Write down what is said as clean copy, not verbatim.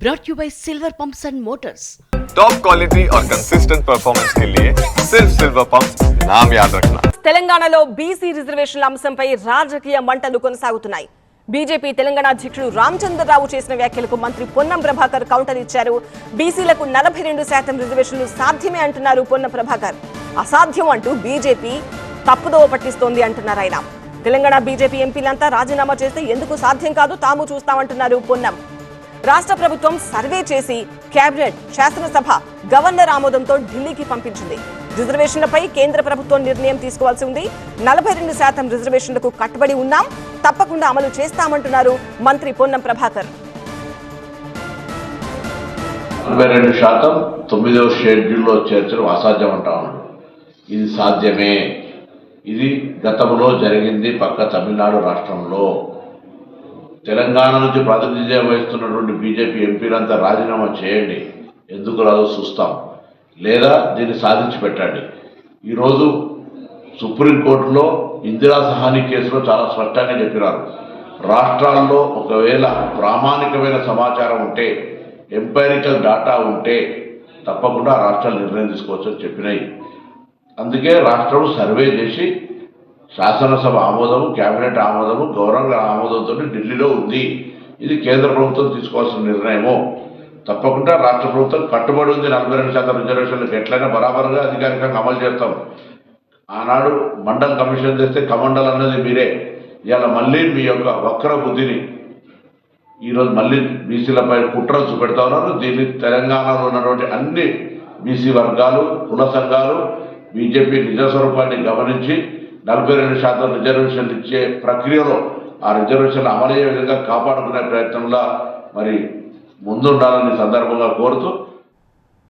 brought you by Silver Pumps and Motors. Top quality और consistent performance के लिए सिर्फ सिल्वर पंप्स नाम याद रखना. తెలంగాణలో బీసీ రిజర్వేషన్ల అంశంపై రాజకీయ మంటలు కొనసాగుతున్నాయి. బీజేపీ తెలంగాణ అధ్యక్షుడు రామచంద్రరావు చేసిన వ్యాఖ్యలకు మంత్రి పొన్నం ప్రభాకర్ కౌంటర్ ఇచ్చారు. బీసీలకు 42% రిజర్వేషన్లు సాధ్యమే అంటున్నారు పొన్నం ప్రభాకర్. అసాధ్యం అంటూ బీజేపీ తప్పుదోవ పట్టిస్తోంది అంటున్నారు ఆయన. తెలంగాణ బీజేపీ ఎంపీలంతా రాజీనామా చేస్తే ఎందుకు సాధ్యం కాదు తాము చూస్తామంటున్నారు పొన్నం. రాష్ట్ర ప్రభుత్వం సర్వే చేసి కేబినెట్, శాసనసభ, గవర్నర్ ఆమోదంతో ఢిల్లీకి పంపించింది. రిజర్వేషన్లపై కేంద్ర ప్రభుత్వం నిర్ణయం తీసుకోవాల్సి ఉంది. 42% రిజర్వేషన్లకు కట్టుబడి ఉన్నాం, తప్పకుండా అమలు చేస్తామంటున్నారు మంత్రి పొన్నం ప్రభాకర్. 42% 9వ షెడ్యూల్లో చేర్చడం అసాధ్యం అంటా ఉన్నాడు. ఇది సాధ్యమే. ఇది గతంలో జరిగింది పక్క తమిళనాడు రాష్ట్రంలో. తెలంగాణ నుంచి ప్రాతినిధ్యం వహిస్తున్నటువంటి బీజేపీ ఎంపీలంతా రాజీనామా చేయండి, ఎందుకు రాదో చూస్తాం, లేదా దీన్ని సాధించి పెట్టండి. ఈరోజు సుప్రీంకోర్టులో ఇందిరా సహాని కేసులో చాలా స్పష్టంగా చెప్పినారు. రాష్ట్రాల్లో ఒకవేళ ప్రామాణికమైన సమాచారం ఉంటే, ఎంపైరికల్ డాటా ఉంటే తప్పకుండా రాష్ట్రాలు నిర్ణయం తీసుకోవచ్చని చెప్పినాయి. అందుకే రాష్ట్రం సర్వే చేసి శాసనసభ ఆమోదము, కేబినెట్ ఆమోదము, గవర్నర్ ఆమోదంతో ఢిల్లీలో ఉంది. ఇది కేంద్ర ప్రభుత్వం తీసుకోవాల్సిన నిర్ణయము. తప్పకుండా రాష్ట్ర ప్రభుత్వం కట్టుబడి ఉంది. 42% రిజర్వేషన్లకు ఎట్లయినా బరాబరుగా అధికారికంగా అమలు చేస్తాం. ఆనాడు మండల్ కమిషన్ చేస్తే కమండల్ అన్నది మీరే. ఇవాళ మళ్ళీ మీ యొక్క వక్ర బుద్ధిని ఈరోజు మళ్ళీ బీసీలపై కుట్రలు చూపెడతా ఉన్నారు. దీన్ని తెలంగాణలో ఉన్నటువంటి అన్ని బీసీ వర్గాలు, కుల సంఘాలు బీజేపీ నిజ స్వరూపాన్ని గమనించి 42% రిజర్వేషన్లు ఇచ్చే ప్రక్రియలో ఆ రిజర్వేషన్లు అమలయ్యే విధంగా కాపాడుకునే ప్రయత్నంలో మరి ముందుండాలని సందర్భంగా కోరుతూ